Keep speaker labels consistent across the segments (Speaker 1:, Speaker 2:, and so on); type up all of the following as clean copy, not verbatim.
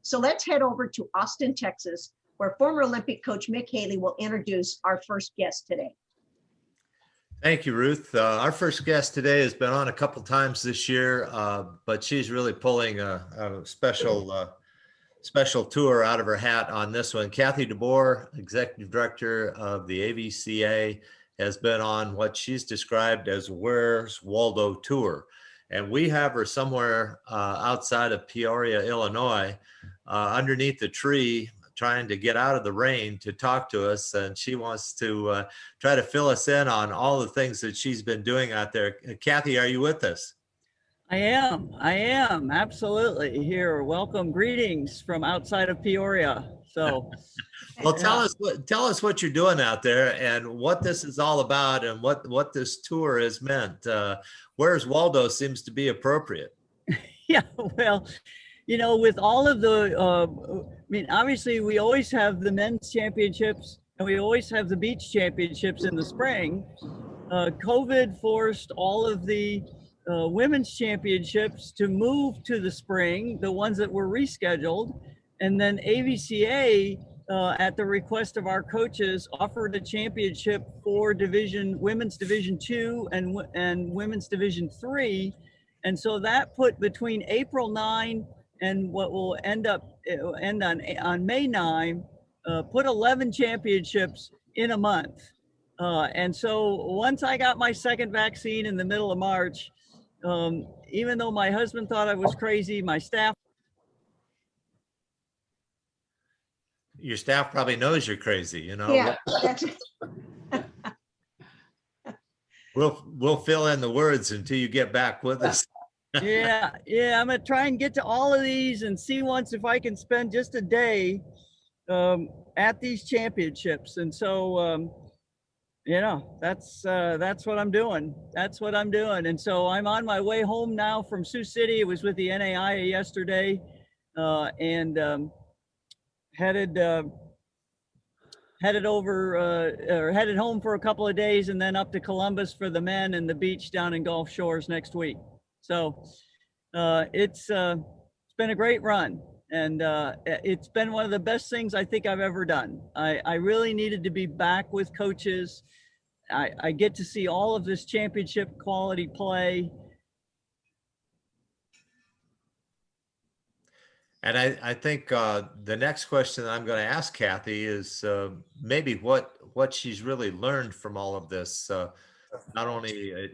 Speaker 1: So let's head over to Austin, Texas, where former Olympic coach Mick Haley will introduce our first guest today.
Speaker 2: Thank you, Ruth. Our first guest today has been on a couple times this year, but she's really pulling a special tour out of her hat on this one. Kathy Deboer, Executive Director of the AVCA, has been on what she's described as Where's Waldo Tour. And we have her somewhere outside of Peoria, Illinois, underneath the tree, trying to get out of the rain to talk to us. And she wants to try to fill us in on all the things that she's been doing out there. Kathy, are you with us?
Speaker 3: I am absolutely here. Welcome, greetings from outside of Peoria. So,
Speaker 2: well, tell us what you're doing out there and what this is all about and what this tour has meant. Where's Waldo seems to be appropriate.
Speaker 3: Yeah, well, you know, with all of the, I mean, obviously we always have the men's championships and we always have the beach championships in the spring. COVID forced all of the women's championships to move to the spring, the ones that were rescheduled. And then AVCA, at the request of our coaches, offered a championship for women's Division II and women's Division III. And so that put between April 9 and what will end on May 9, put 11 championships in a month. And so once I got my second vaccine in the middle of March, even though my husband thought I was crazy, my staff.
Speaker 2: Your staff probably knows you're crazy, you know.
Speaker 1: Yeah.
Speaker 2: We'll fill in the words until you get back with us.
Speaker 3: Yeah, I'm gonna try and get to all of these and see once if I can spend just a day at these championships. And so, you know, that's what I'm doing. That's what I'm doing. And so I'm on my way home now from Sioux City. It was with the NAIA yesterday, and headed home for a couple of days, and then up to Columbus for the men and the beach down in Gulf Shores next week. So it's been a great run, and it's been one of the best things I think I've ever done. I really needed to be back with coaches. I get to see all of this championship quality play.
Speaker 2: And I think the next question I'm going to ask Kathy is maybe what she's really learned from all of this. Not only it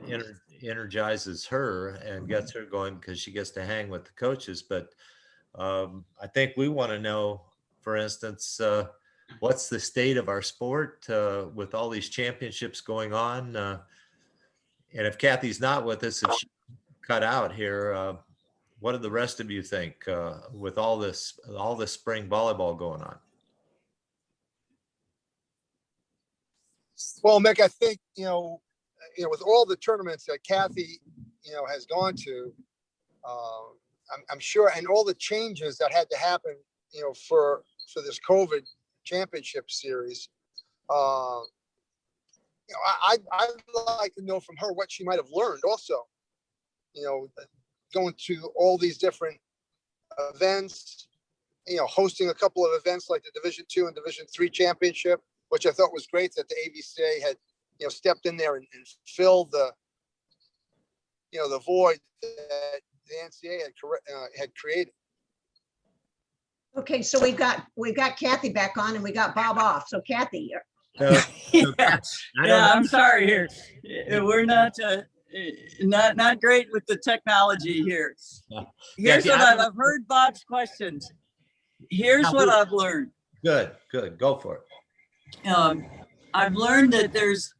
Speaker 2: energizes her and gets her going because she gets to hang with the coaches, but I think we want to know, for instance, what's the state of our sport with all these championships going on? And if Kathy's not with us, if she cut out here, what do the rest of you think with all this spring volleyball going on?
Speaker 4: Well, Mick, I think, with all the tournaments that Kathy, has gone to, I'm sure, and all the changes that had to happen, for this COVID championship series, I'd like to know from her what she might have learned also, going to all these different events, hosting a couple of events like the Division II and Division III championship, which I thought was great that the AVCA had, stepped in there and filled the, the void that the NCAA had created.
Speaker 1: Okay, so we've got Kathy back on and we got Bob off. So Kathy,
Speaker 3: I'm sorry here. We're not great with the technology here. Here's what I've heard Bob's questions. Here's what I've learned.
Speaker 2: Good. Go for it.
Speaker 3: I've learned that there's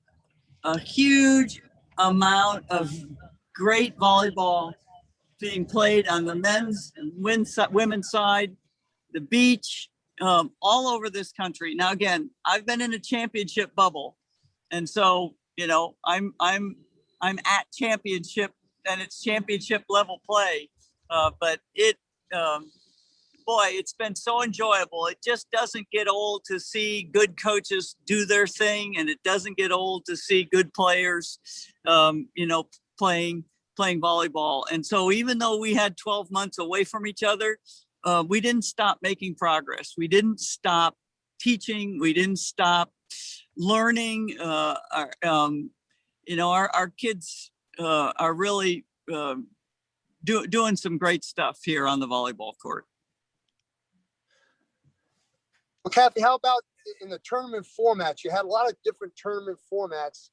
Speaker 3: a huge amount of great volleyball being played on the men's and women's side, the beach, all over this country. Now, again, I've been in a championship bubble, and so I'm at championship, and it's championship level play. But it's been so enjoyable. It just doesn't get old to see good coaches do their thing, and it doesn't get old to see good players, playing volleyball. And so even though we had 12 months away from each other, we didn't stop making progress. We didn't stop teaching. We didn't stop learning. Our kids are really doing some great stuff here on the volleyball court.
Speaker 4: Well, Kathy, how about in the tournament formats? You had a lot of different tournament formats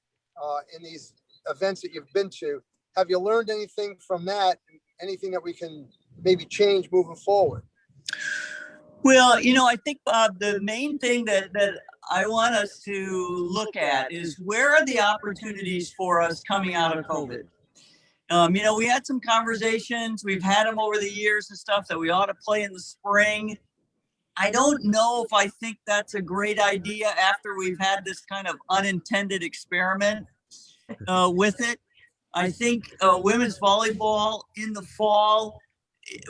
Speaker 4: in these events that you've been to. Have you learned anything from that? Anything that we can maybe change moving forward?
Speaker 3: Well, I think, Bob, the main thing that I want us to look at is where are the opportunities for us coming out of COVID? We had some conversations, we've had them over the years and stuff, that we ought to play in the spring. I don't know if I think that's a great idea after we've had this kind of unintended experiment with it. I think women's volleyball in the fall,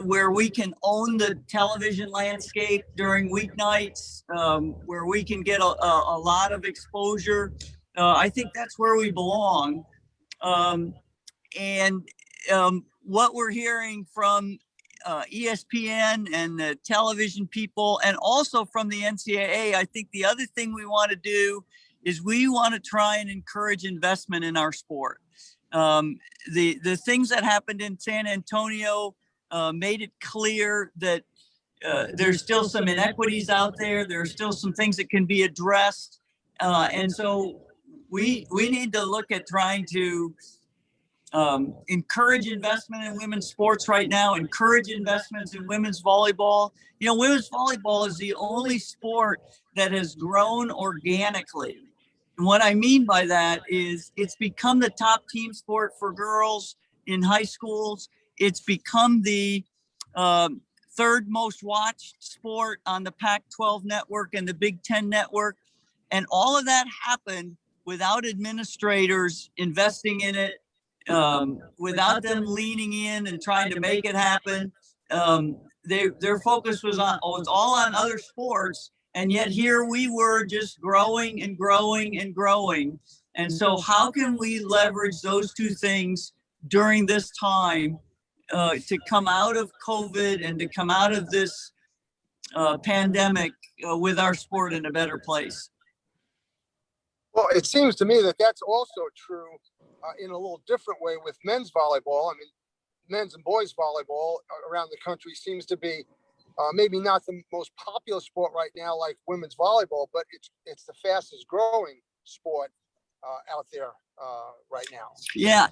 Speaker 3: where we can own the television landscape during weeknights, where we can get a lot of exposure. I think that's where we belong. What we're hearing from ESPN and the television people, and also from the NCAA, I think the other thing we want to do is we want to try and encourage investment in our sport. The things that happened in San Antonio made it clear that there's still some inequities out there. There are still some things that can be addressed. And so we need to look at trying to encourage investment in women's sports right now, encourage investments in women's volleyball. Women's volleyball is the only sport that has grown organically. And what I mean by that is it's become the top team sport for girls in high schools. It's become the third most watched sport on the Pac-12 network and the Big Ten network. And all of that happened without administrators investing in it, without them leaning in and trying to make it happen. Their focus was all on other sports. And yet here we were just growing and growing and growing. And so how can we leverage those two things during this time to come out of COVID and to come out of this pandemic with our sport in a better place?
Speaker 4: Well, it seems to me that that's also true in a little different way with men's volleyball. I mean, men's and boys volleyball around the country seems to be maybe not the most popular sport right now like women's volleyball, but it's the fastest growing sport out there right now.
Speaker 3: Yeah.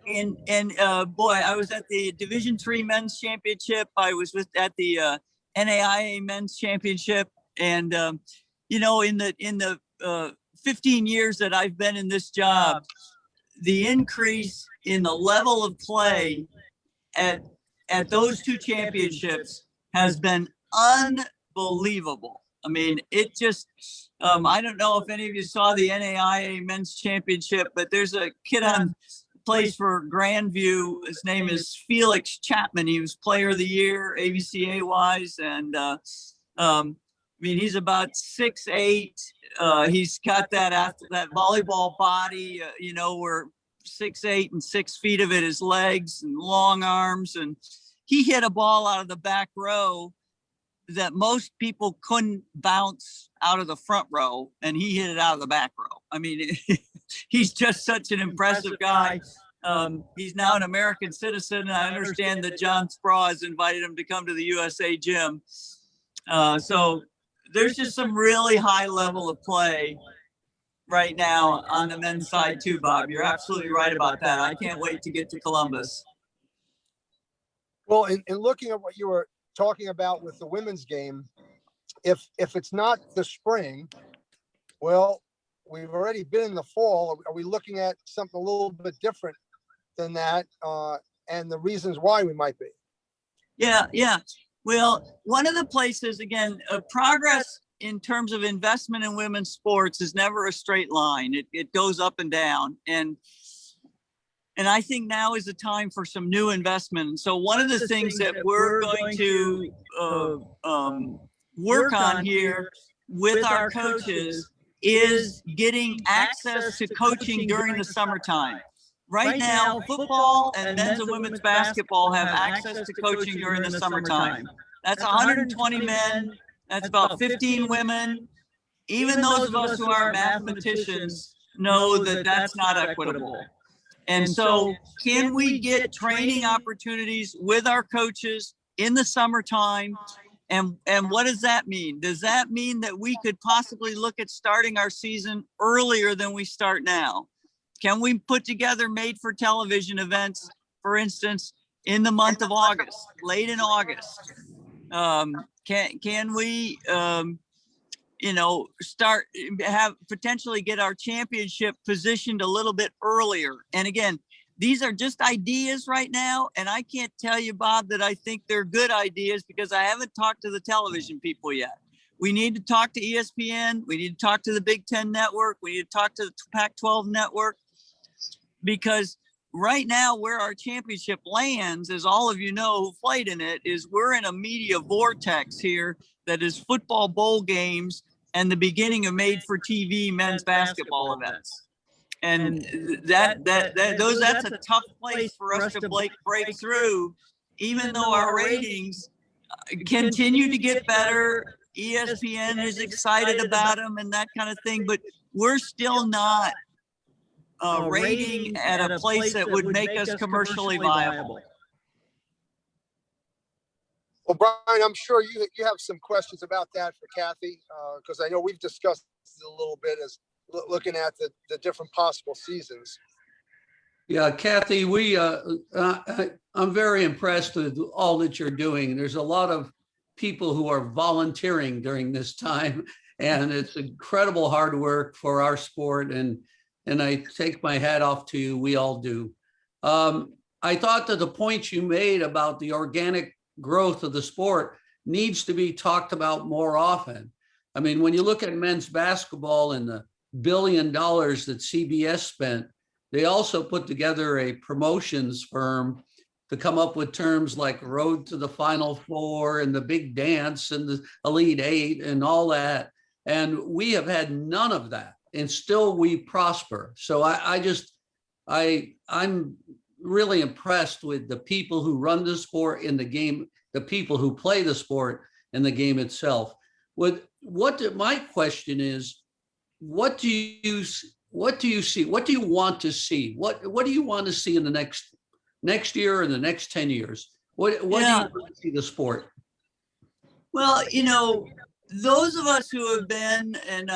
Speaker 3: And boy, I was at the Division III Men's Championship. I was at the NAIA Men's Championship, and in the 15 years that I've been in this job, the increase in the level of play at those two championships has been unbelievable. I mean, it just, I don't know if any of you saw the NAIA Men's Championship, but there's a kid on plays for Grandview. His name is Felix Chapman. He was Player of the Year, AVCA wise. And he's about 6'8". He's got that volleyball body, where 6'8" and 6 feet of it is legs and long arms. And he hit a ball out of the back row that most people couldn't bounce out of the front row, and he hit it out of the back row. I mean, he's just such an impressive guy. He's now an American citizen, and I understand that John Spraw has invited him to come to the USA Gym. So there's just some really high level of play right now on the men's side too, Bob. You're absolutely right about that. I can't wait to get to Columbus.
Speaker 4: Well, in looking at what you were talking about with the women's game, if it's not the spring, well, we've already been in the fall. Are we looking at something a little bit different than that, and the reasons why we might be?
Speaker 3: Yeah. Well, one of the places, again, progress in terms of investment in women's sports is never a straight line. It goes up and down. And I think now is the time for some new investment. And so one of the things that we're going to work on here with our coaches is getting access to coaching during the summertime. Right now, football and men's and women's basketball have access to coaching during the summertime. That's 120 men. That's about 15 women. Even those of us who aren't mathematicians know that that's not equitable. And so can we get training opportunities with our coaches in the summertime? And what does that mean? Does that mean that we could possibly look at starting our season earlier than we start now? Can we put together made for television events, for instance, in the month of August, late in August? Can we, potentially get our championship positioned a little bit earlier? And again, these are just ideas right now. And I can't tell you, Bob, that I think they're good ideas because I haven't talked to the television people yet. We need to talk to ESPN. We need to talk to the Big Ten Network. We need to talk to the Pac-12 Network, because right now where our championship lands, as all of you know who played in it, is we're in a media vortex here that is football bowl games and the beginning of made for TV men's basketball events. And that's a tough place for us to break through, even though our ratings continue to get better. ESPN is excited about them and that kind of thing, but we're still not rating at a place that would make us commercially viable.
Speaker 4: Well, Brian, I'm sure you have some questions about that for Kathy, because I know we've discussed it a little bit as looking at the different possible seasons.
Speaker 5: Yeah, Kathy, I'm very impressed with all that you're doing. There's a lot of people who are volunteering during this time, and it's incredible hard work for our sport. And I take my hat off to you. We all do. I thought that the point you made about the organic growth of the sport needs to be talked about more often. I mean, when you look at men's basketball and the $1 billion that CBS spent, they also put together a promotions firm to come up with terms like Road to the Final Four and the Big Dance and the Elite Eight and all that. And we have had none of that, and still we prosper. So I'm really impressed with the people who run the sport in the game, the people who play the sport and the game itself. My question is, what do you see? What do you want to see? What do you want to see in the next year and the next 10 years? What do you want to see the sport?
Speaker 3: Well, those of us who have been, and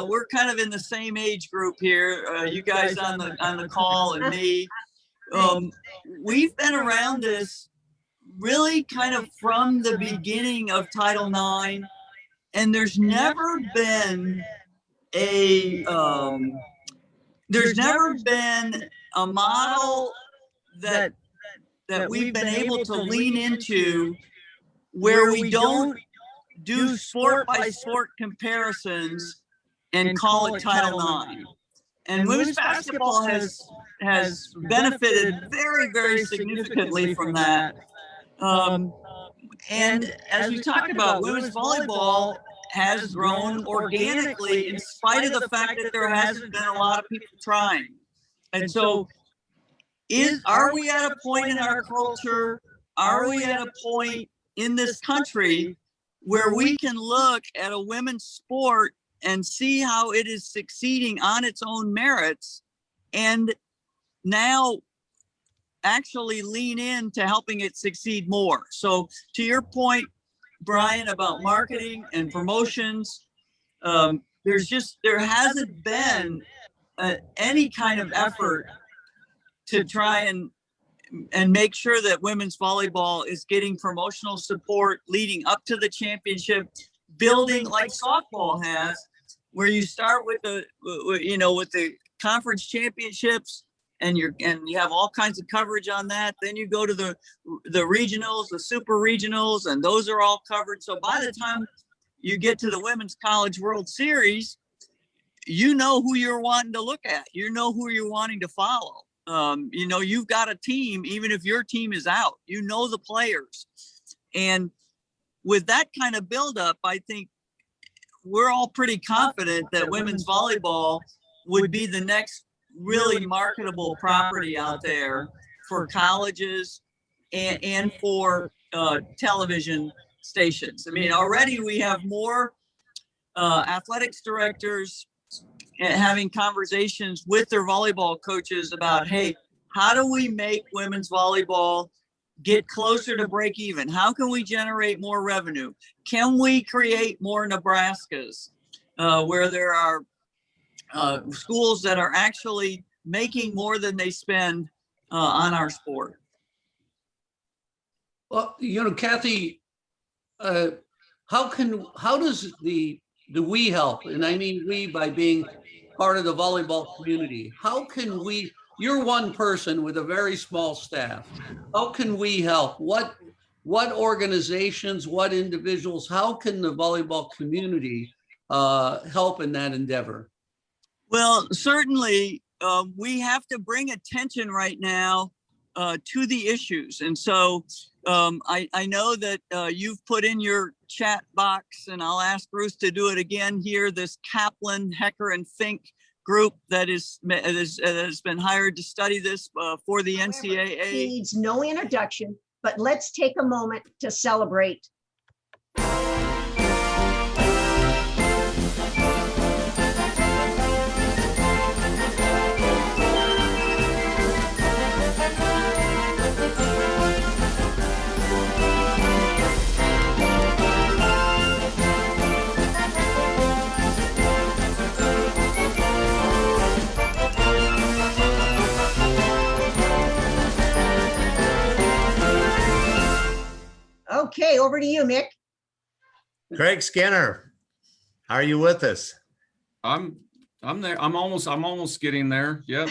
Speaker 3: we're kind of in the same age group here. You guys on the call and me, we've been around this really kind of from the beginning of Title IX, and there's never been a model that we've been able to lean into where we don't do sport by sport comparisons and call it Title IX. And women's basketball has benefited very, very significantly from that. And as we talked about, women's volleyball has grown organically in spite of the fact that there hasn't been a lot of people trying. And so are we at a point in our culture, are we at a point in this country where we can look at a women's sport and see how it is succeeding on its own merits, and now actually lean into helping it succeed more? So to your point, Brian, about marketing and promotions, there hasn't been any kind of effort to try and make sure that women's volleyball is getting promotional support leading up to the championship, building like softball has, where you start with the conference championships, and you have all kinds of coverage on that. Then you go to the regionals, the super regionals, and those are all covered. So by the time you get to the Women's College World Series, you know who you're wanting to look at. You know who you're wanting to follow. You've got a team, even if your team is out, you know the players. And with that kind of buildup, I think we're all pretty confident that women's volleyball would be the next really marketable property out there for colleges and for television stations. I mean, already we have more athletics directors having conversations with their volleyball coaches about, hey, how do we make women's volleyball get closer to break even? How can we generate more revenue? Can we create more Nebraskas where there are schools that are actually making more than they spend on our sport?
Speaker 5: Well, you know, Kathy, how does do we help? And I mean we by being part of the volleyball community. How can we, you're one person with a very small staff. How can we help? What organizations, what individuals, how can the volleyball community help in that endeavor?
Speaker 3: Well, certainly we have to bring attention right now to the issues. And so I know that you've put in your chat box, and I'll ask Ruth to do it again here, this Kaplan, Hecker, and Fink group that has been hired to study this for the NCAA.
Speaker 1: Needs no introduction, but let's take a moment to celebrate. Okay, over to you, Mick.
Speaker 2: Craig Skinner, are you with us?
Speaker 6: I'm there. I'm almost getting there. Yep.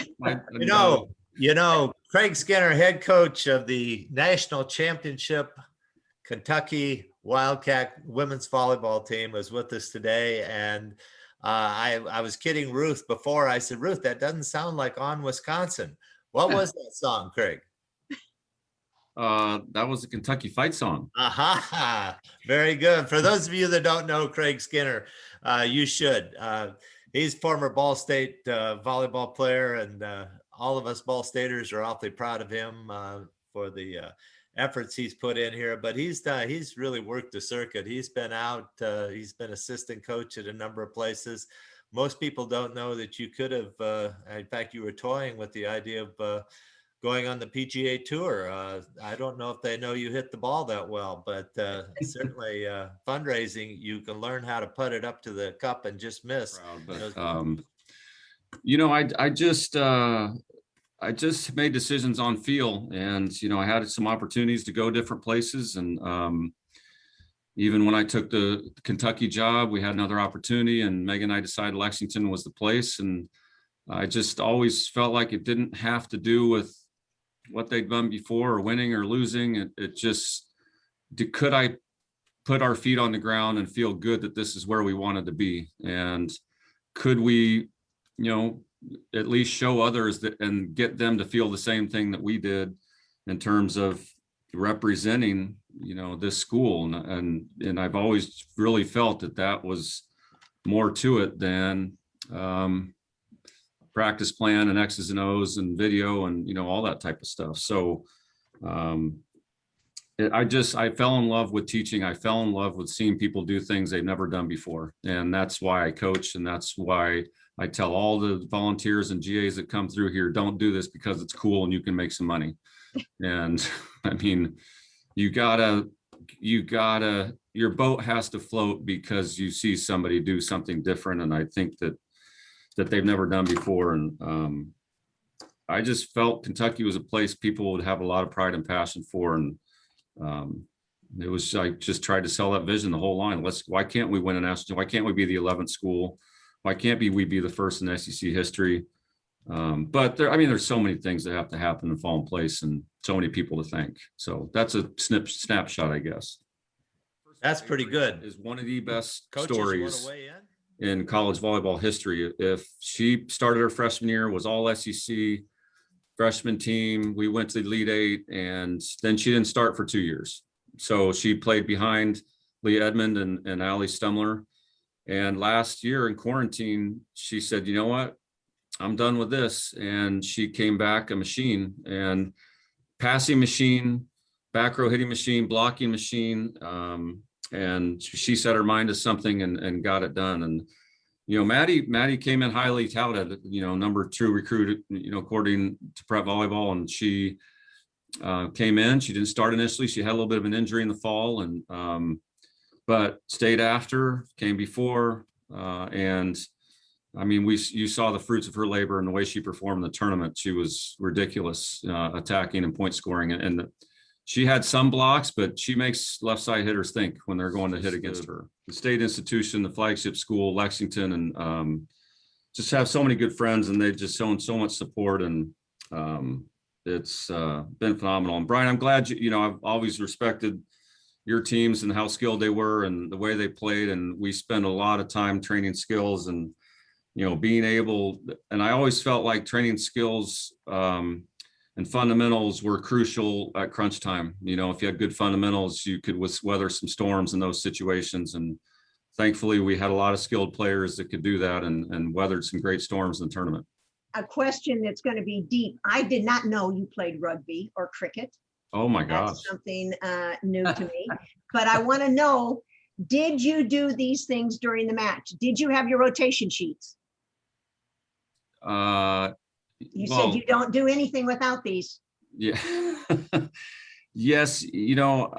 Speaker 2: You know, Craig Skinner, head coach of the national championship Kentucky Wildcat women's volleyball team, was with us today. And I was kidding Ruth before. I said, Ruth, that doesn't sound like On Wisconsin. What was that song, Craig?
Speaker 6: That was a Kentucky fight song.
Speaker 2: Aha, very good. For those of you that don't know Craig Skinner, you should. He's former Ball State volleyball player, and all of us Ball Staters are awfully proud of him for the efforts he's put in here. But he's really worked the circuit. He's been out. He's been assistant coach at a number of places. Most people don't know that you could have. In fact, you were toying with the idea of going on the PGA Tour. I don't know if they know you hit the ball that well, but certainly fundraising, you can learn how to put it up to the cup and just miss.
Speaker 6: But, you know, I just made decisions on feel, and you know, I had some opportunities to go different places, and even when I took the Kentucky job, we had another opportunity, and Megan and I decided Lexington was the place, and I just always felt like it didn't have to do with what they'd done before or winning or losing. It just, could I put our feet on the ground and feel good that this is where we wanted to be? And could we, you know, at least show others that and get them to feel the same thing that we did in terms of representing, you know, this school. And I've always really felt that that was more to it than practice plan and X's and O's and video and, you know, all that type of stuff. So I fell in love with teaching. I fell in love with seeing people do things they've never done before. And that's why I coach. And that's why I tell all the volunteers and GAs that come through here, don't do this because it's cool and you can make some money. And I mean, your boat has to float because you see somebody do something different. And I think that they've never done before. And I just felt Kentucky was a place people would have a lot of pride and passion for. And it was, I just tried to sell that vision the whole line. Why can't we win a national? Why can't we be the 11th school? Why can't we be the first in SEC history? But there's so many things that have to happen and fall in place, and so many people to thank. So that's a snapshot, I guess.
Speaker 2: That's pretty good.
Speaker 6: Is one of the best
Speaker 2: Coaches,
Speaker 6: stories in college volleyball history. If she started her freshman year, was all SEC freshman team, we went to the Elite Eight, and then she didn't start for 2 years. So she played behind Leah Edmond and Allie Stumler. And last year in quarantine, she said, you know what, I'm done with this. And she came back a machine, and passing machine, back row hitting machine, blocking machine. And she set her mind to something and got it done. And, you know, Maddie came in highly touted, you know, number 2 recruit, you know, according to Prep Volleyball. And she came in, she didn't start initially. She had a little bit of an injury in the fall and, but stayed after, came before. And I mean, you saw the fruits of her labor and the way she performed in the tournament. She was ridiculous, attacking and point scoring. And she had some blocks, but she makes left side hitters think when they're going to hit against her. The state institution, the flagship school, Lexington, and just have so many good friends, and they've just shown so much support, and it's been phenomenal. And Brian, I'm glad you know, I've always respected your teams and how skilled they were and the way they played. And we spend a lot of time training skills and, you know, being able, and I always felt like training skills and fundamentals were crucial at crunch time. You know, if you had good fundamentals, you could weather some storms in those situations. And thankfully we had a lot of skilled players that could do that and weathered some great storms in the tournament.
Speaker 1: A question that's going to be deep. I did not know you played rugby or cricket.
Speaker 6: Oh my gosh.
Speaker 1: That's something new to me. But I want to know, did you do these things during the match? Did you have your rotation sheets? You said you don't do anything without these.
Speaker 6: Yeah. Yes. You know,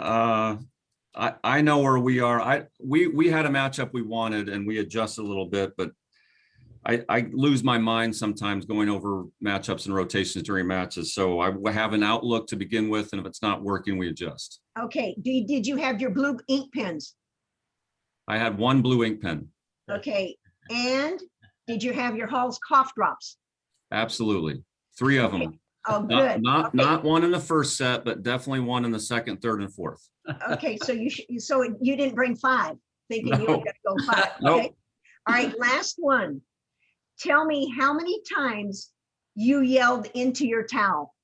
Speaker 6: I know where we are. We had a matchup we wanted and we adjusted a little bit, but I lose my mind sometimes going over matchups and rotations during matches. So I have an outlook to begin with, and if it's not working, we adjust.
Speaker 1: Okay. Did you have your blue ink pens?
Speaker 6: I had 1 blue ink pen.
Speaker 1: Okay. And did you have your Hall's cough drops?
Speaker 6: Absolutely. 3 of them.
Speaker 1: Oh, good.
Speaker 6: Not one in the first set, but definitely one in the second, third, and fourth.
Speaker 1: Okay. So you didn't bring 5, thinking you were going to go 5.
Speaker 6: Nope.
Speaker 1: Okay. All right. Last one. Tell me how many times you yelled into your towel.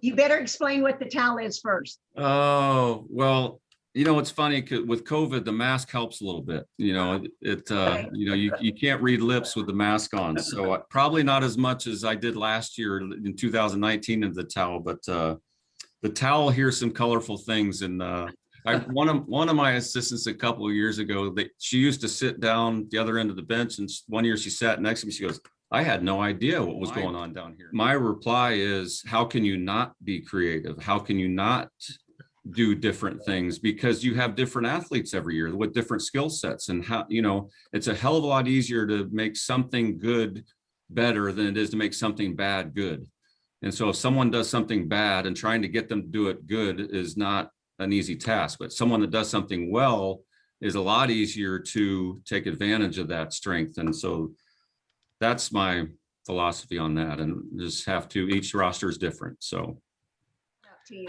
Speaker 1: You better explain what the towel is first.
Speaker 6: Oh, well, you know, it's funny with COVID, the mask helps a little bit. You know, you know, you can't read lips with the mask on. So probably not as much as I did last year in 2019 in the towel, but the towel hears some colorful things. And one of my assistants a couple of years ago, she used to sit down the other end of the bench, and one year she sat next to me. She goes, "I had no idea what was going on down here." My reply is, how can you not be creative? How can you not do different things? Because you have different athletes every year with different skill sets, and how, you know, it's a hell of a lot easier to make something good better than it is to make something bad good. And so if someone does something bad, and trying to get them to do it good is not an easy task, but someone that does something well is a lot easier to take advantage of that strength. And so that's my philosophy on that, and just have to, each roster is different. So
Speaker 1: Up to you.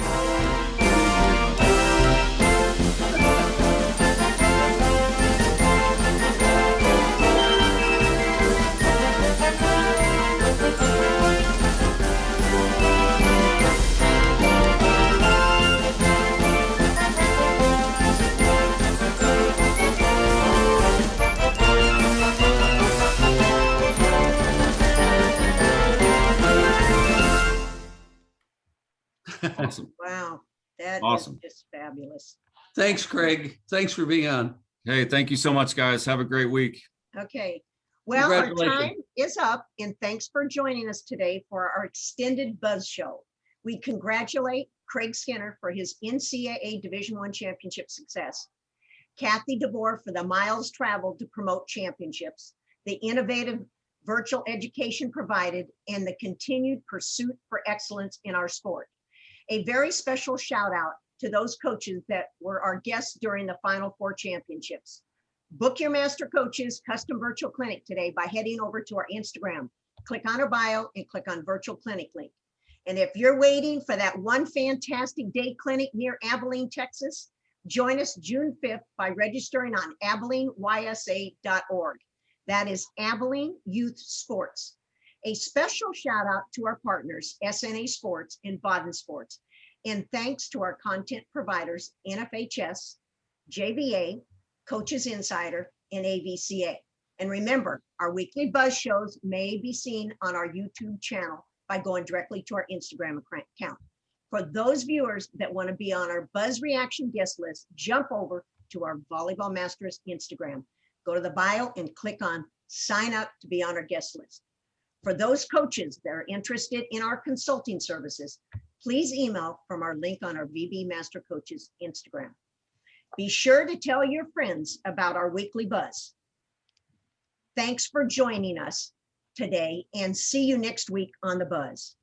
Speaker 6: awesome.
Speaker 1: Wow. That is
Speaker 6: Awesome.
Speaker 1: just fabulous.
Speaker 5: Thanks, Craig. Thanks for being on.
Speaker 6: Hey, thank you so much, guys. Have a great week.
Speaker 1: Okay. Well, our
Speaker 5: Congratulations.
Speaker 1: time is up, and thanks for joining us today for our extended buzz show. We congratulate Craig Skinner for his NCAA Division I championship success, Kathy Deboer for the miles traveled to promote championships, the innovative virtual education provided, and the continued pursuit for excellence in our sport. A very special shout out to those coaches that were our guests during the Final Four championships. Book your Master Coaches custom virtual clinic today by heading over to our Instagram. Click on our bio and click on virtual clinic link. And if you're waiting for that one fantastic day clinic near Abilene, Texas, join us June 5th by registering on AbileneYSA.org. That is Abilene Youth Sports. A special shout out to our partners, SNA Sports and Baden Sports. And thanks to our content providers, NFHS, JVA, Coaches Insider, and AVCA. And remember, our weekly buzz shows may be seen on our YouTube channel by going directly to our Instagram account. For those viewers that want to be on our Buzz Reaction guest list, jump over to our Volleyball Masters Instagram. Go to the bio and click on sign up to be on our guest list. For those coaches that are interested in our consulting services, please email from our link on our VB Master Coaches Instagram. Be sure to tell your friends about our weekly buzz. Thanks for joining us today, and see you next week on the Buzz.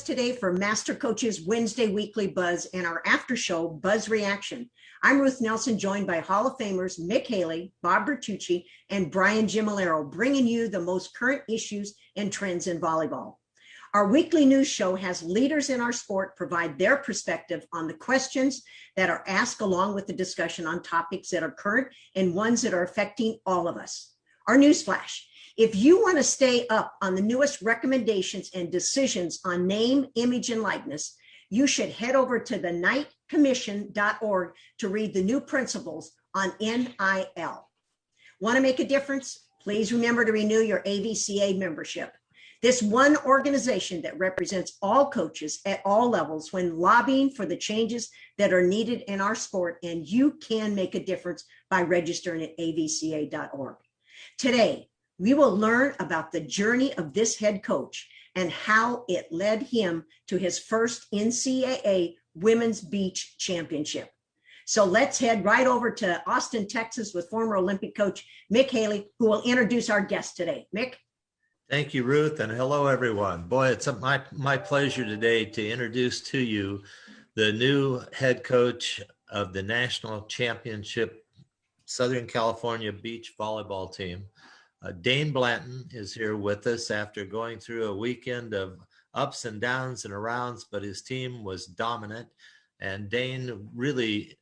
Speaker 1: Today for Master Coaches Wednesday Weekly Buzz and our after show Buzz Reaction. I'm Ruth Nelson, joined by Hall of Famers Mick Haley, Bob Bertucci, and Brian Gimolero, bringing you the most current issues and trends in volleyball. Our weekly news show has leaders in our sport provide their perspective on the questions that are asked, along with the discussion on topics that are current and ones that are affecting all of us. Our news flash. If you want to stay up on the newest recommendations and decisions on name, image, and likeness, you should head over to the knightcommission.org to read the new principles on NIL. Want to make a difference? Please remember to renew your AVCA membership. This one organization that represents all coaches at all levels when lobbying for the changes that are needed in our sport, and you can make a difference by registering at avca.org. Today, we will learn about the journey of this head coach and how it led him to his first NCAA Women's Beach Championship. So let's head right over to Austin, Texas with former Olympic coach Mick Haley, who will introduce our guest today. Mick?
Speaker 2: Thank you, Ruth, and hello, everyone. Boy, it's my pleasure today to introduce to you the new head coach of the National Championship Southern California Beach Volleyball team. Dain Blanton is here with us after going through a weekend of ups and downs and arounds, but his team was dominant. And Dain, really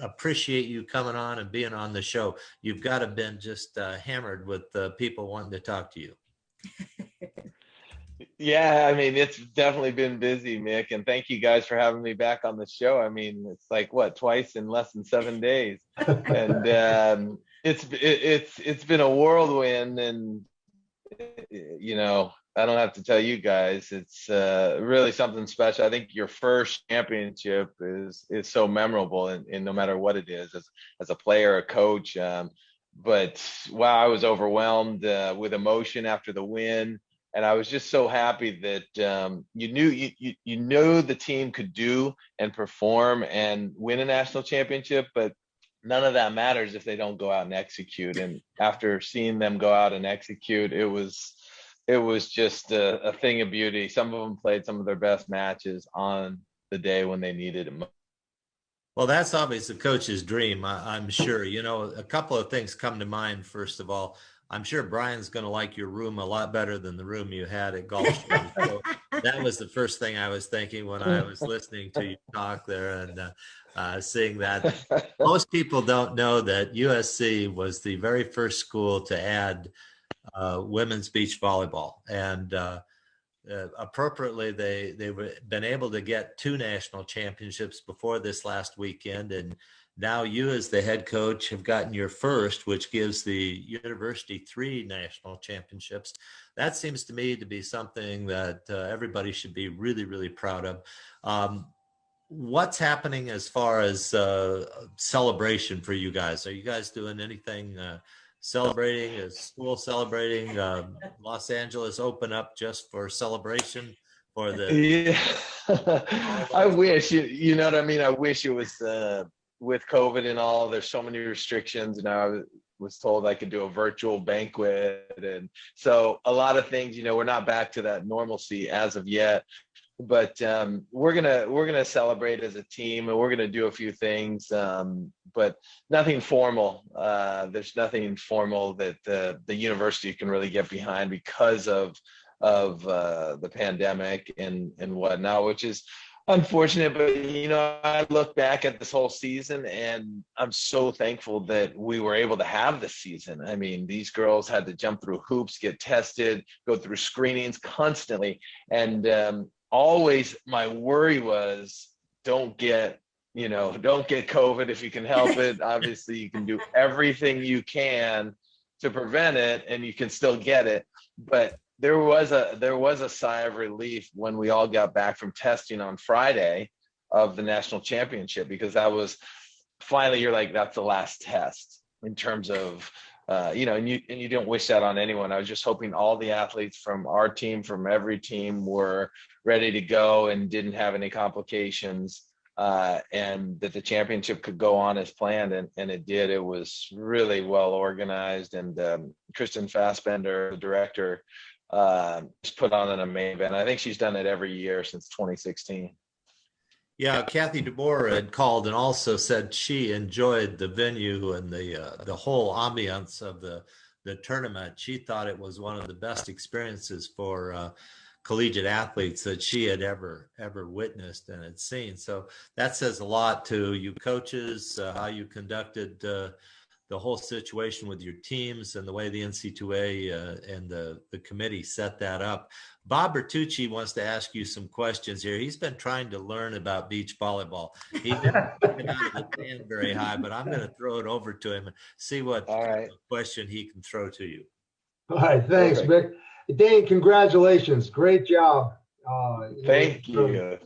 Speaker 2: appreciate you coming on and being on the show. You've got to have been just hammered with people wanting to talk to you.
Speaker 7: Yeah, I mean, it's definitely been busy, Mick, and thank you guys for having me back on the show. I mean, it's like twice in less than 7 days, and it's been a whirlwind, and I don't have to tell you guys, it's really something special. I think your first championship is so memorable, and no matter what it is, as a player, a coach. But wow, I was overwhelmed with emotion after the win. And I was just so happy that you knew the team could do and perform and win a national championship, but none of that matters if they don't go out and execute. And after seeing them go out and execute, it was just a thing of beauty. Some of them played some of their best matches on the day when they needed it most.
Speaker 2: Well, that's obviously the coach's dream, I'm sure. A couple of things come to mind. First of all, I'm sure Brian's going to like your room a lot better than the room you had at Gulfstream. So that was the first thing I was thinking when I was listening to you talk there and seeing that. Most people don't know that USC was the very first school to add women's beach volleyball. And appropriately, they've been able to get 2 national championships before this last weekend. And now you, as the head coach, have gotten your first, which gives the university 3 national championships. That seems to me to be something that everybody should be really, really proud of. What's happening as far as celebration for you guys? Are you guys doing anything celebrating? Is school celebrating? Los Angeles open up just for celebration for the.
Speaker 7: Yeah. I wish, you know what I mean? I wish it was with COVID and all, there's so many restrictions. And I was told I could do a virtual banquet. And so a lot of things, you know, we're not back to that normalcy as of yet. But we're gonna celebrate as a team, and we're gonna do a few things, but nothing formal. There's nothing formal that the university can really get behind because of the pandemic and whatnot, which is unfortunate. But you know, I look back at this whole season, and I'm so thankful that we were able to have this season. I mean, these girls had to jump through hoops, get tested, go through screenings constantly, and always my worry was don't get COVID if you can help it. Obviously you can do everything you can to prevent it, and you can still get it. But there was a sigh of relief when we all got back from testing on Friday of the national championship, because that was finally, you're like, that's the last test in terms of and you don't wish that on anyone. I was just hoping all the athletes from our team, from every team, were ready to go and didn't have any complications, and that the championship could go on as planned, and it did. It was really well organized, and Kristen Fassbender, the director, just put on an amazing event. I think she's done it every year since 2016.
Speaker 2: Yeah, Kathy Deboer had called and also said she enjoyed the venue and the whole ambiance of the tournament. She thought it was one of the best experiences for collegiate athletes that she had ever witnessed and had seen. So that says a lot to you coaches, how you conducted the whole situation with your teams and the way the NCAA and the committee set that up. Bob Bertucci wants to ask you some questions here. He's been trying to learn about beach volleyball. He didn't get out of the stand very high, but I'm going to throw it over to him and see what question he can throw to you.
Speaker 8: All right, thanks, Mick. Dain, congratulations. Great job.
Speaker 7: Thank you.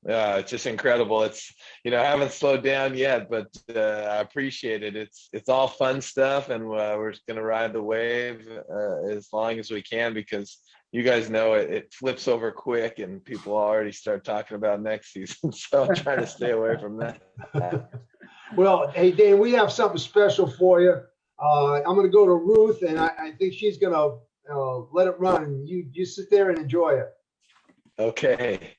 Speaker 7: It's just incredible. It's, I haven't slowed down yet, but I appreciate it. It's all fun stuff, and we're just going to ride the wave as long as we can, because you guys know it flips over quick and people already start talking about next season. So I'm trying to stay away from that.
Speaker 8: Well, hey, Dain, we have something special for you. I'm going to go to Ruth, and I think she's going to let it run, and you sit there and enjoy it.
Speaker 7: Okay.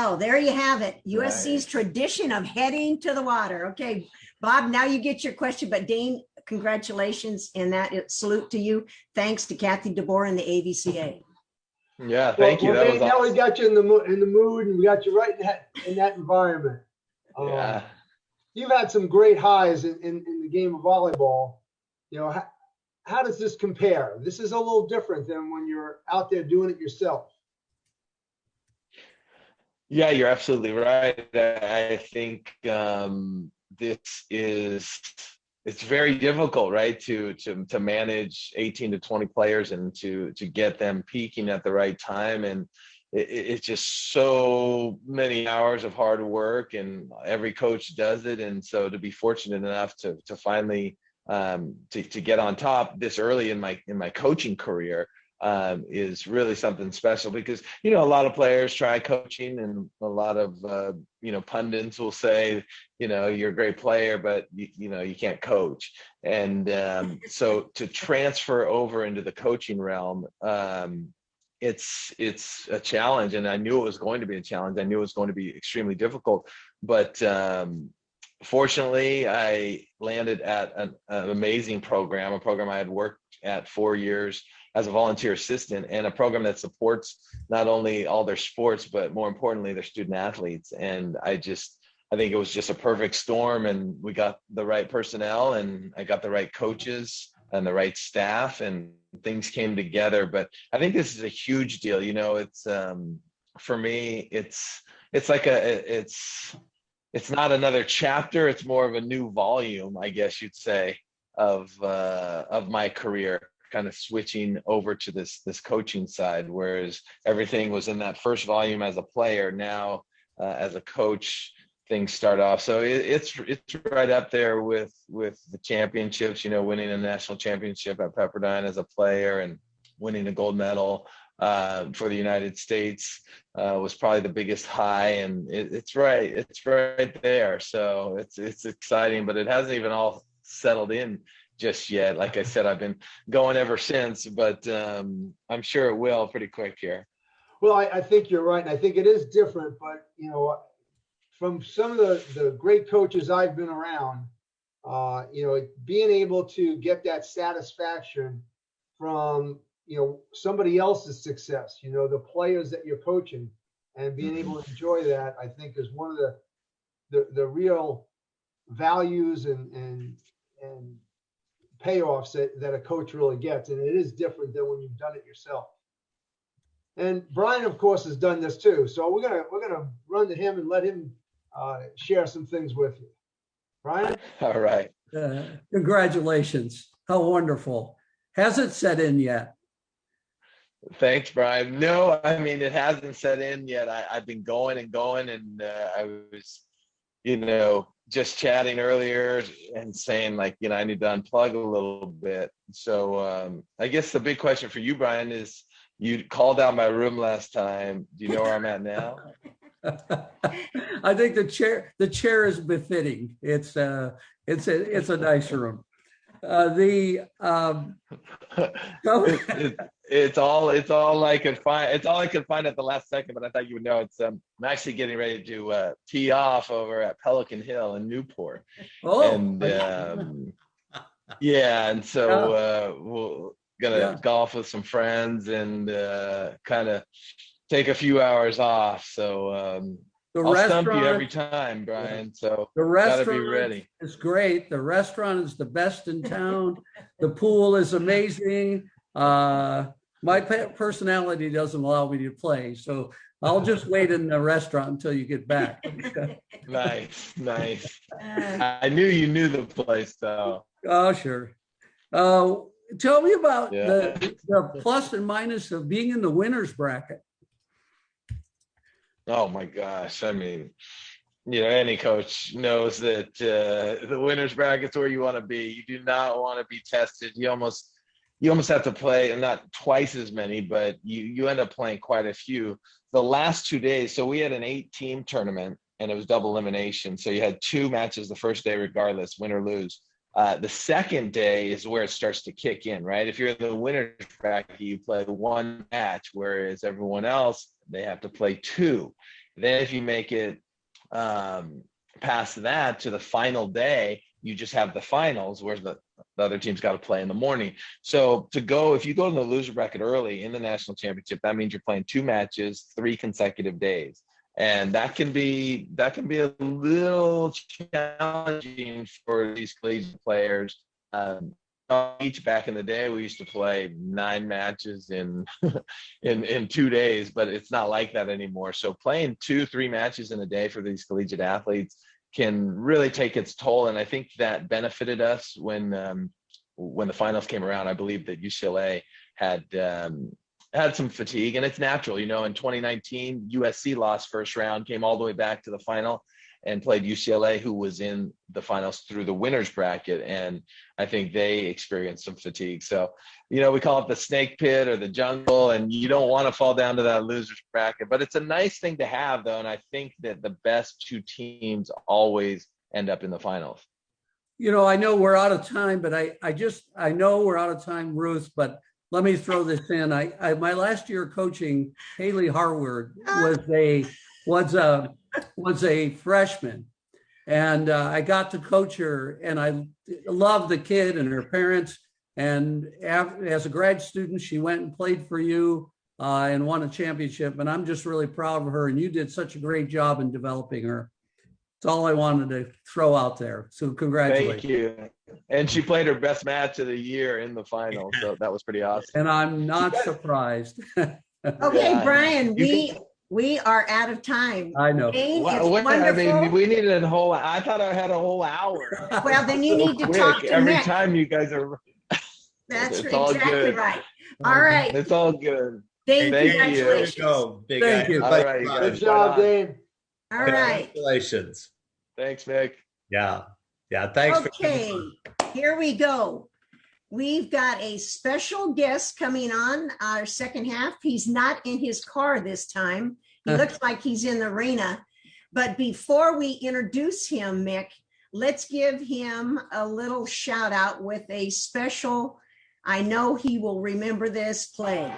Speaker 1: Well, there you have it. USC's
Speaker 7: Nice.
Speaker 1: tradition of heading to the water. Okay, Bob, now you get your question, but Dain, congratulations, and salute to you. Thanks to Kathy Deboer and the AVCA.
Speaker 7: Yeah, thank you. That
Speaker 8: Dane,
Speaker 7: was
Speaker 8: now we
Speaker 7: awesome.
Speaker 8: got you in the mood, and we got you right in that environment.
Speaker 7: Yeah.
Speaker 8: You've had some great highs in the game of volleyball. You know, how does this compare? This is a little different than when you're out there doing it yourself.
Speaker 7: Yeah, you're absolutely right. I think it's very difficult, right, to manage 18 to 20 players and to get them peaking at the right time. And it's just so many hours of hard work, and every coach does it. And so to be fortunate enough to finally to get on top this early in my coaching career is really something special, because, you know, a lot of players try coaching, and a lot of, pundits will say, you know, you're a great player, but you know, you can't coach. And so to transfer over into the coaching realm, it's a challenge, and I knew it was going to be a challenge. I knew it was going to be extremely difficult, but fortunately, I landed at an amazing program, a program I had worked at 4 years as a volunteer assistant, and a program that supports not only all their sports, but more importantly, their student athletes. And I think it was just a perfect storm, and we got the right personnel, and I got the right coaches and the right staff, and things came together. But I think this is a huge deal. You know, it's for me, it's like it's not another chapter. It's more of a new volume, I guess you'd say, of my career, kind of switching over to this coaching side, whereas everything was in that first volume as a player. Now, as a coach, things start off. So it's right up there with the championships, you know, winning a national championship at Pepperdine as a player, and winning a gold medal for the United States was probably the biggest high. And it's right there. So it's exciting, but it hasn't even all settled in just yet. Like I said, I've been going ever since, but I'm sure it will pretty quick here.
Speaker 8: Well, I think you're right, and I think it is different. But, you know, from some of the great coaches I've been around, you know, being able to get that satisfaction from, you know, somebody else's success, you know, the players that you're coaching, and being able to enjoy that, I think, is one of the real values and payoffs that a coach really gets. And it is different than when you've done it yourself. And Brian, of course, has done this too. So we're gonna run to him and let him share some things with you. Brian?
Speaker 7: All right.
Speaker 5: Congratulations. How wonderful. Has it set in yet?
Speaker 7: Thanks, Brian. No, I mean, it hasn't set in yet. I've been going and going, and I was, you know, just chatting earlier and saying, like, you know, I need to unplug a little bit. So I guess the big question for you, Brian, is you called out my room last time. Do you know where I'm at now?
Speaker 5: I think the chair is befitting. It's a nice room.
Speaker 7: It's all I could find. It's all I could find at the last second, but I thought you would know. It's I'm actually getting ready to tee off over at Pelican Hill in Newport.
Speaker 5: Oh,
Speaker 7: and yeah, and so we're gonna golf with some friends and kind of take a few hours off. So I'll stump you every time, Brian. So
Speaker 5: the
Speaker 7: gotta be
Speaker 5: restaurant
Speaker 7: ready.
Speaker 5: is great. The restaurant is the best in town. The pool is amazing. My personality doesn't allow me to play, so I'll just wait in the restaurant until you get back.
Speaker 7: Nice. I knew you knew the place, though.
Speaker 5: Oh, sure. Tell me about the plus and minus of being in the winner's bracket.
Speaker 7: Oh my gosh. I mean, you know, any coach knows that the winner's bracket's where you want to be. You do not want to be tested. You almost have to play, and not twice as many, but you end up playing quite a few. The last 2 days, so we had an 8-team tournament, and it was double elimination. So you had 2 matches the first day, regardless, win or lose. The second day is where it starts to kick in, right? If you're in the winner's bracket, you play 1 match, whereas everyone else, they have to play 2. Then if you make it past that to the final day, you just have the finals, whereas the other team's got to play in the morning. So if you go to the loser bracket early in the national championship, that means you're playing 2 matches, 3 consecutive days. And that can be a little challenging for these collegiate players. Each back in the day, we used to play 9 matches in 2 days, but it's not like that anymore. So playing 2-3 matches in a day for these collegiate athletes can really take its toll. And I think that benefited us when the finals came around. I believe that UCLA had some fatigue, and it's natural. In 2019, USC lost first round, came all the way back to the final, and played UCLA, who was in the finals through the winners bracket. And I think they experienced some fatigue. So, we call it the snake pit or the jungle, and you don't want to fall down to that losers bracket, but it's a nice thing to have, though. And I think that the best 2 teams always end up in the finals.
Speaker 5: I know we're out of time, but I know we're out of time, Ruth, but let me throw this in. I my last year coaching, Haley Harward was a freshman, and I got to coach her, and I loved the kid and her parents. And as a grad student, she went and played for you and won a championship. And I'm just really proud of her. And you did such a great job in developing her. That's all I wanted to throw out there. So congratulations.
Speaker 7: Thank you. And she played her best match of the year in the final. So that was pretty awesome.
Speaker 5: And I'm not surprised.
Speaker 1: Okay,
Speaker 7: Yeah.
Speaker 1: Brian, we are out of time.
Speaker 5: I know.
Speaker 1: Dain, it's
Speaker 7: I
Speaker 1: wonderful.
Speaker 7: mean, we needed I thought I had a whole hour.
Speaker 1: Well, then you need to
Speaker 7: Quick.
Speaker 1: talk to
Speaker 7: Every
Speaker 1: Nick.
Speaker 7: time you guys are.
Speaker 1: That's
Speaker 7: It's all
Speaker 1: exactly
Speaker 7: good.
Speaker 1: right. All right.
Speaker 7: It's all good.
Speaker 1: Dain,
Speaker 7: Thank you.
Speaker 1: congratulations.
Speaker 2: Go, big
Speaker 5: Thank
Speaker 2: guy.
Speaker 5: you.
Speaker 7: All right, you guys.
Speaker 8: Good job, Dave.
Speaker 1: All right.
Speaker 2: Congratulations.
Speaker 7: Thanks, Nick.
Speaker 2: Yeah. Thanks for
Speaker 1: Okay, here we go. We've got a special guest coming on our second half. He's not in his car this time. He looks like he's in the arena. But before we introduce him, Mick, let's give him a little shout out with a special, I know he will remember this play.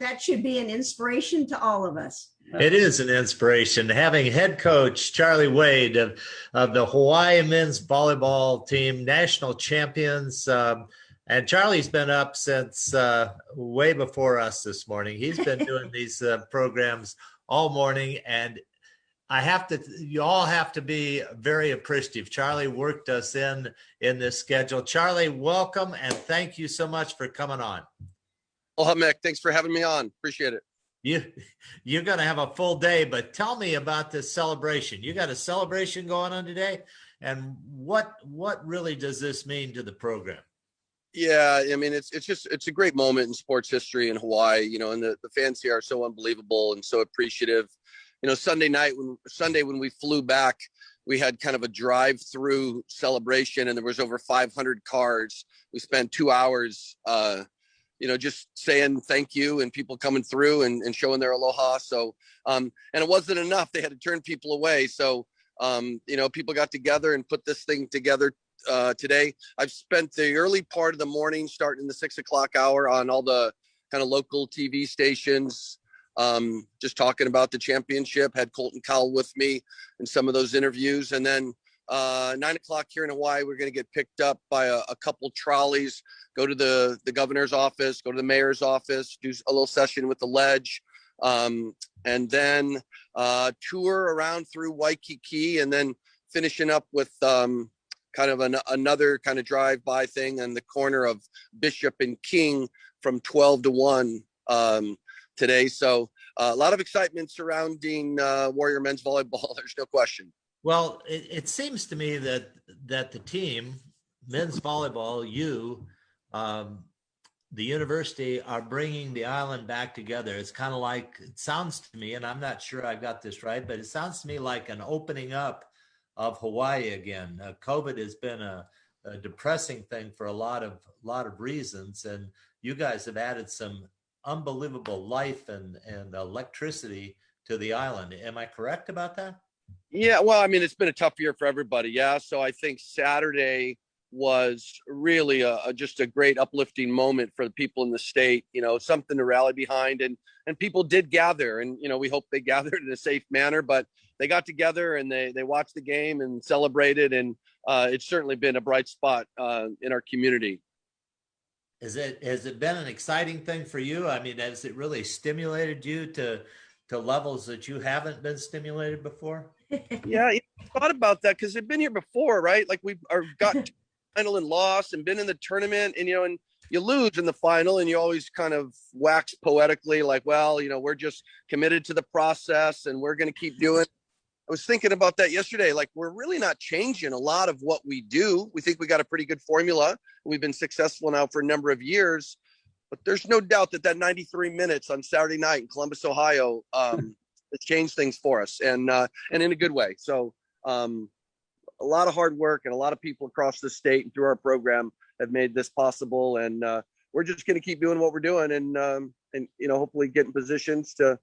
Speaker 1: That should be an inspiration to all of us.
Speaker 2: It is an inspiration having head coach Charlie Wade of the Hawaii men's volleyball team, national champions. And Charlie's been up since way before us this morning. He's been doing these programs all morning, and you all have to be very appreciative. Charlie worked us in this schedule. Charlie, welcome, and thank you so much for coming on.
Speaker 9: Oh, Mick, thanks for having me on. Appreciate it.
Speaker 2: You're going to have a full day, but tell me about this celebration. You got a celebration going on today, and what really does this mean to the program?
Speaker 9: Yeah, I mean, it's a great moment in sports history in Hawaii, and the fans here are so unbelievable and so appreciative. Sunday when we flew back, we had kind of a drive-through celebration, and there was over 500 cars. We spent 2 hours, just saying thank you and people coming through and showing their aloha. So, and it wasn't enough. They had to turn people away. So, people got together and put this thing together today. I've spent the early part of the morning, starting the 6 o'clock hour, on all the kind of local TV stations, just talking about the championship. Had Colton Cowell with me in some of those interviews. And then 9 o'clock here in Hawaii, we're going to get picked up by a couple trolleys, go to the governor's office, go to the mayor's office, do a little session with the ledge, and then tour around through Waikiki, and then finishing up with kind of another kind of drive-by thing on the corner of Bishop and King from 12 to 1 today. So a lot of excitement surrounding Warrior men's volleyball. There's no question.
Speaker 2: Well, it seems to me that the team, men's volleyball, the university, are bringing the island back together. It's kind of like, it sounds to me, and I'm not sure I got this right, but it sounds to me like an opening up of Hawaii again. COVID has been a depressing thing for a lot of reasons, and you guys have added some unbelievable life and electricity to the island. Am I correct about that?
Speaker 9: Yeah, well, I mean, it's been a tough year for everybody. Yeah. So I think Saturday was really just a great uplifting moment for the people in the state, something to rally behind, and people did gather, and, we hope they gathered in a safe manner, but they got together and they watched the game and celebrated. And it's certainly been a bright spot in our community.
Speaker 2: Has it been an exciting thing for you? I mean, has it really stimulated you to levels that you haven't been stimulated before?
Speaker 9: Yeah, I thought about that because they've been here before, right? Like we've got final and lost and been in the tournament, and and you lose in the final, and you always kind of wax poetically like, well, we're just committed to the process and we're going to keep doing. I was thinking about that yesterday. Like, we're really not changing a lot of what we do. We think we got a pretty good formula. We've been successful now for a number of years, but there's no doubt that 93 minutes on Saturday night in Columbus, Ohio, has changed things for us, and in a good way. So a lot of hard work and a lot of people across the state and through our program have made this possible. And we're just going to keep doing what we're doing, and hopefully get in positions to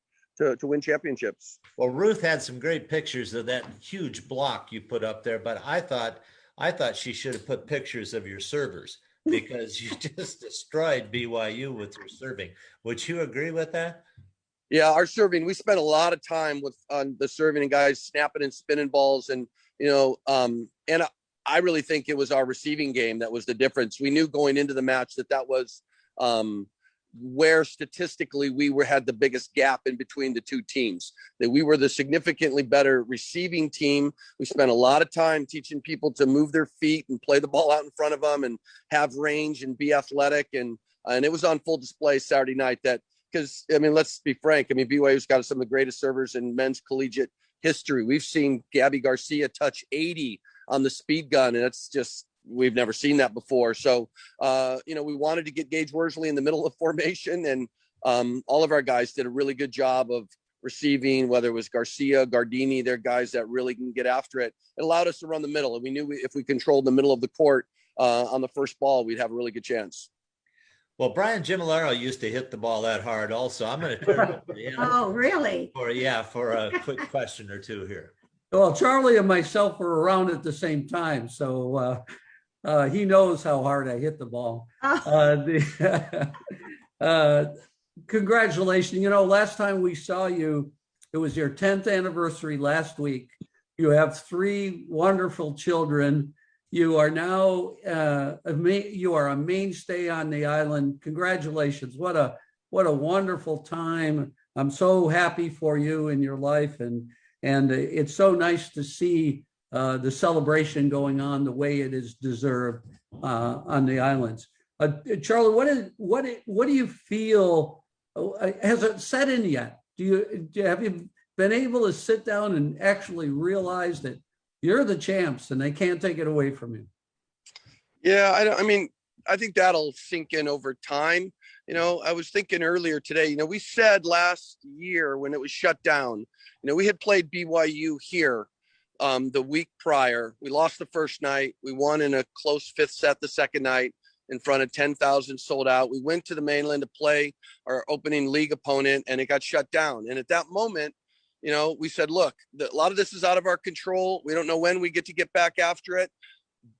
Speaker 9: win championships.
Speaker 2: Well, Ruth had some great pictures of that huge block you put up there, but I thought she should have put pictures of your servers, because you just destroyed BYU with your serving. Would you agree with that?
Speaker 9: Yeah, our serving, we spent a lot of time on the serving and guys snapping and spinning balls, and and I really think it was our receiving game that was the difference. We knew going into the match that was where statistically we had the biggest gap in between the two teams, that we were the significantly better receiving team. We spent a lot of time teaching people to move their feet and play the ball out in front of them and have range and be athletic. And it was on full display Saturday night, because, I mean, let's be frank. I mean, BYU's got some of the greatest servers in men's collegiate history. We've seen Gabby Garcia touch 80 on the speed gun, and it's just, we've never seen that before. So, we wanted to get Gage Worsley in the middle of formation, and all of our guys did a really good job of receiving, whether it was Garcia, Gardini, they're guys that really can get after it. It allowed us to run the middle, and we knew if we controlled the middle of the court on the first ball, we'd have a really good chance.
Speaker 2: Well, Brian Gimolaro used to hit the ball that hard also. I'm going to turn it over to him.
Speaker 1: Oh, really?
Speaker 2: For a quick question or two here.
Speaker 5: Well, Charlie and myself were around at the same time, so he knows how hard I hit the ball. Congratulations. Last time we saw you, it was your 10th anniversary last week. You have 3 wonderful children. You are now you are a mainstay on the island. Congratulations. What a wonderful time. I'm so happy for you in your life, and it's so nice to see the celebration going on the way it is deserved on the islands. Charlie, what do you feel? Has it set in yet? Have you been able to sit down and actually realize that you're the champs and they can't take it away from you?
Speaker 9: Yeah, I think that'll sink in over time. I was thinking earlier today, we said last year when it was shut down, we had played BYU here the week prior. We lost the first night. We won in a close 5th set the second night in front of 10,000 sold out. We went to the mainland to play our opening league opponent, and it got shut down. And at that moment, we said, look, a lot of this is out of our control. We don't know when we get to get back after it.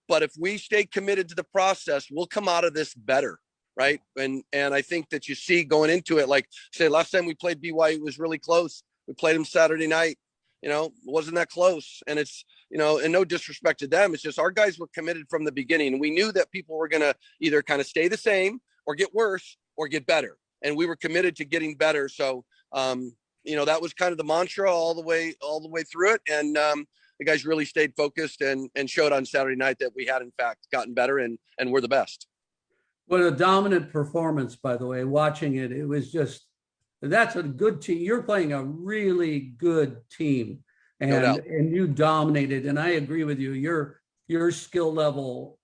Speaker 9: but if we stay committed to the process, we'll come out of this better. Right. And I think that you see going into it, like say last time we played BYU, it was really close. We played them Saturday night, it wasn't that close. And it's, and no disrespect to them. It's just our guys were committed from the beginning. And we knew that people were going to either kind of stay the same or get worse or get better. And we were committed to getting better. So, that was kind of the mantra all the way through it. And the guys really stayed focused and showed on Saturday night that we had, in fact, gotten better and we're the best.
Speaker 5: What a dominant performance, by the way, watching it. It was just, that's a good team. You're playing a really good team and you dominated. And I agree with you. Your skill level,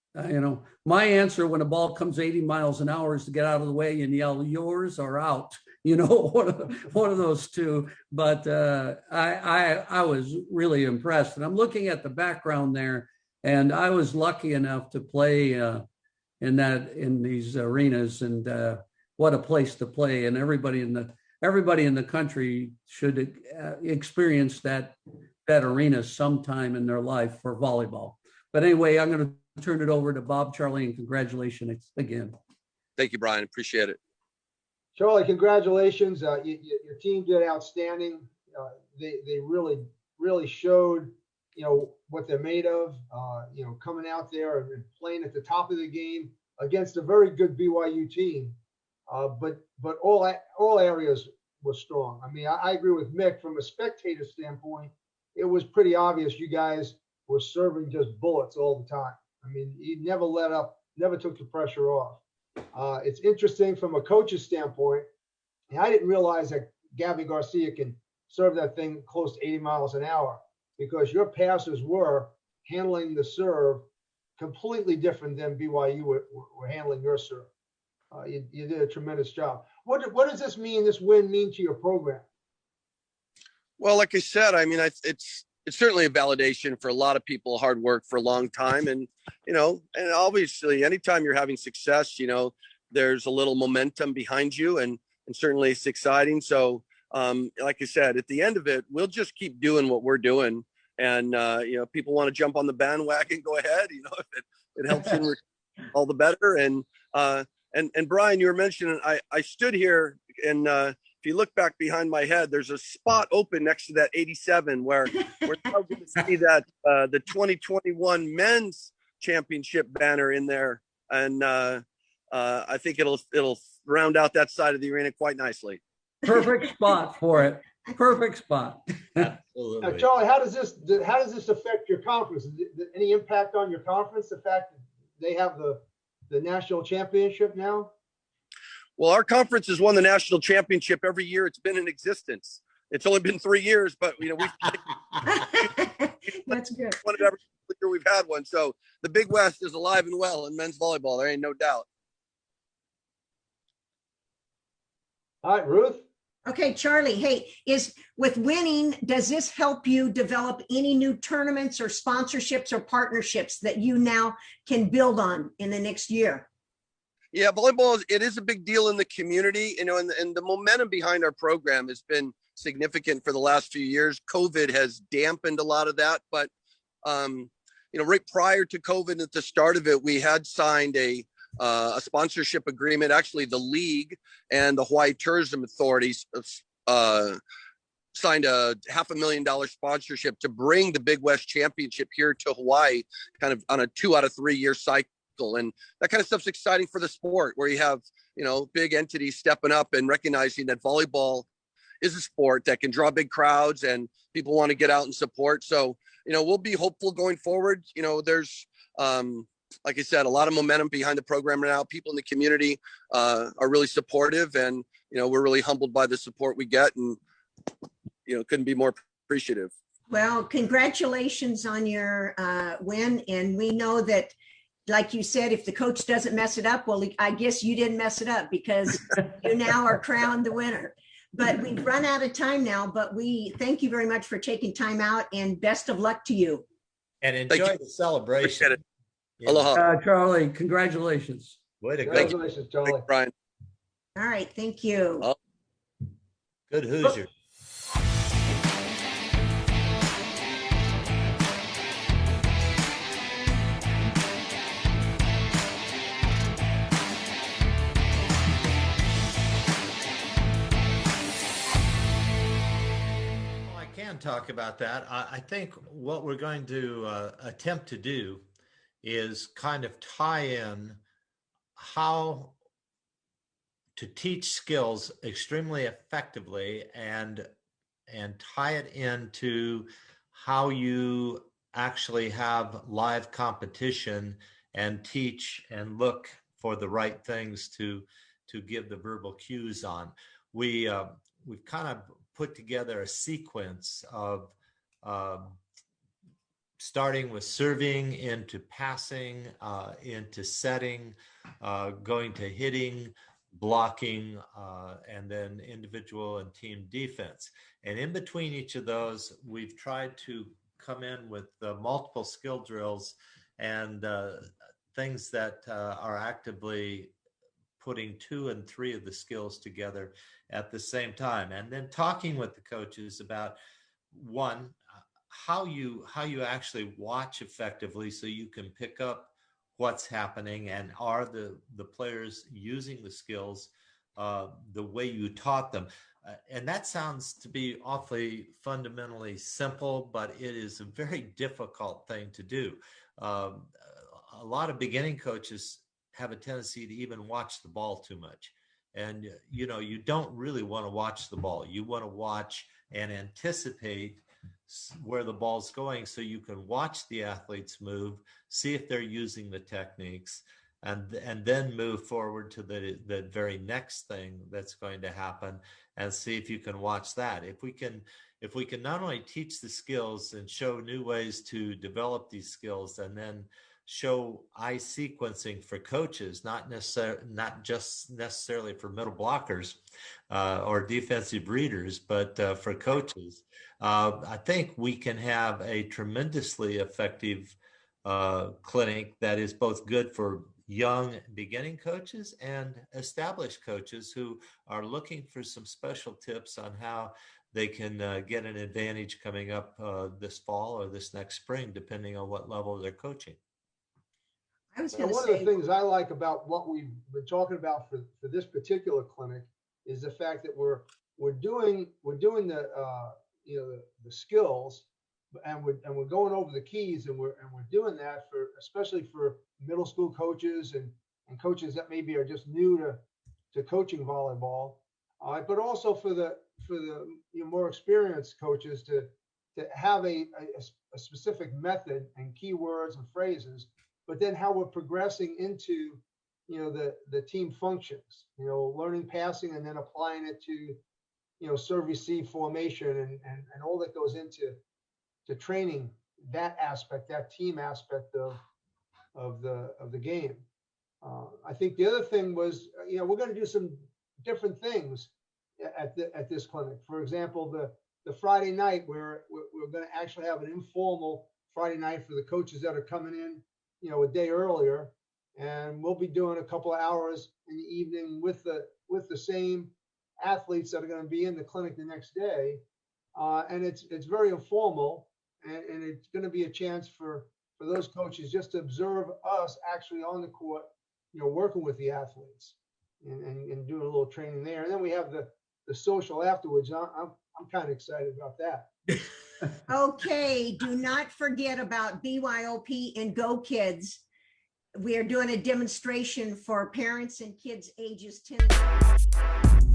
Speaker 5: my answer when a ball comes 80 miles an hour is to get out of the way and yell yours or out, one of those two. But I was really impressed. And I'm looking at the background there, and I was lucky enough to play in these arenas, and what a place to play. And everybody in the country should experience that arena sometime in their life for volleyball. But anyway, I'm going to turn it over to Bob, Charlie, and congratulations again.
Speaker 9: Thank you, Brian. Appreciate it.
Speaker 8: Charlie, congratulations. Your team did outstanding. They really showed what they're made of, coming out there and playing at the top of the game against a very good BYU team. But all areas were strong. I mean, I agree with Mick from a spectator standpoint. It was pretty obvious you guys were serving just bullets all the time. I mean, you never let up, never took the pressure off. It's interesting from a coach's standpoint. And I didn't realize that Gabby Garcia can serve that thing close to 80 miles an hour, because your passers were handling the serve completely different than BYU were handling your serve. You did a tremendous job. What does this win mean to your program?
Speaker 9: Well, like I said, I mean, it's certainly a validation for a lot of people, hard work for a long time. And, and obviously anytime you're having success, there's a little momentum behind you, and certainly it's exciting. So, like I said, at the end of it, we'll just keep doing what we're doing. And, people want to jump on the bandwagon, go ahead, if it helps in all the better. And Brian, you were mentioning, I stood here, and if you look back behind my head, there's a spot open next to that 87 where we're now going to see that the 2021 men's championship banner in there. And I think it'll round out that side of the arena quite nicely.
Speaker 5: Perfect spot for it. Perfect spot.
Speaker 2: Absolutely.
Speaker 8: Charlie, how does this affect your conference? Is it any impact on your conference, the fact that they have the national championship now?
Speaker 9: Well, our conference has won the national championship every year it's been in existence. It's only been 3 years, but we've
Speaker 1: That's good.
Speaker 9: won it every year we've had one. So the Big West is alive and well in men's volleyball. There ain't no doubt.
Speaker 8: All right, Ruth.
Speaker 1: Okay, Charlie, hey, with winning, does this help you develop any new tournaments or sponsorships or partnerships that you now can build on in the next year?
Speaker 9: Yeah, volleyball, it is a big deal in the community, and the momentum behind our program has been significant for the last few years. COVID has dampened a lot of that, but, right prior to COVID, at the start of it, we had signed a sponsorship agreement. Actually, the league and the Hawaii Tourism Authorities signed a $500,000 sponsorship to bring the Big West Championship here to Hawaii, kind of on a 2 out of 3 year cycle. And that kind of stuff's exciting for the sport, where you have, big entities stepping up and recognizing that volleyball is a sport that can draw big crowds and people want to get out and support. So, we'll be hopeful going forward. There's, like I said, a lot of momentum behind the program right now. People in the community are really supportive, and, we're really humbled by the support we get, and, couldn't be more appreciative.
Speaker 1: Well, congratulations on your win. And we know that, like you said, if the coach doesn't mess it up, well, I guess you didn't mess it up, because you now are crowned the winner. But we've run out of time now, but we thank you very much for taking time out, and best of luck to you.
Speaker 2: And enjoy the celebration.
Speaker 9: Appreciate it.
Speaker 2: Yeah.
Speaker 9: Aloha.
Speaker 5: Charlie, congratulations.
Speaker 2: Way to go.
Speaker 8: Congratulations, Charlie.
Speaker 9: Thanks, Brian.
Speaker 1: All right, thank you.
Speaker 2: Good Hoosier. can talk about that. I think what we're going to attempt to do is kind of tie in how to teach skills extremely effectively and tie it into how you actually have live competition and teach and look for the right things to give the verbal cues on. We've kind of put together a sequence of starting with serving, into passing, into setting, going to hitting, blocking, and then individual and team defense. And in between each of those, we've tried to come in with multiple skill drills and things that are actively putting 2 and 3 of the skills together at the same time, and then talking with the coaches about one, how you actually watch effectively so you can pick up what's happening, and are the players using the skills the way you taught them. And that sounds to be awfully fundamentally simple, but it is a very difficult thing to do. A lot of beginning coaches have a tendency to even watch the ball too much. And, you don't really want to watch the ball. You want to watch and anticipate where the ball's going so you can watch the athletes move, see if they're using the techniques, and then move forward to the very next thing that's going to happen and see if you can watch that. If we can not only teach the skills and show new ways to develop these skills, and then show eye sequencing for coaches, not just necessarily for middle blockers or defensive readers, but for coaches, I think we can have a tremendously effective clinic that is both good for young beginning coaches and established coaches who are looking for some special tips on how they can get an advantage coming up this fall or this next spring, depending on what level they're coaching.
Speaker 1: I was going to
Speaker 8: One
Speaker 1: say,
Speaker 8: of the things I like about what we've been talking about for this particular clinic is the fact that we're doing the the skills, and we're going over the keys, and we're doing that especially for middle school coaches and coaches that maybe are just new to coaching volleyball, but also for the more experienced coaches to have a specific method and keywords and phrases, but then how we're progressing into the team functions, learning passing and then applying it to serve receive formation and all that goes into training that aspect, that team aspect of the game. I think the other thing was, we're going to do some different things at this clinic. For example, the Friday night, we're going to actually have an informal Friday night for the coaches that are coming in, a day earlier, and we'll be doing a couple of hours in the evening with the same athletes that are going to be in the clinic the next day, and it's very informal, and it's going to be a chance for those coaches just to observe us actually on the court, working with the athletes and doing a little training there. And then we have the social afterwards. I'm kind of excited about that.
Speaker 1: okay, do not forget about BYOP and Go Kids. We are doing a demonstration for parents and kids ages 10 and 12.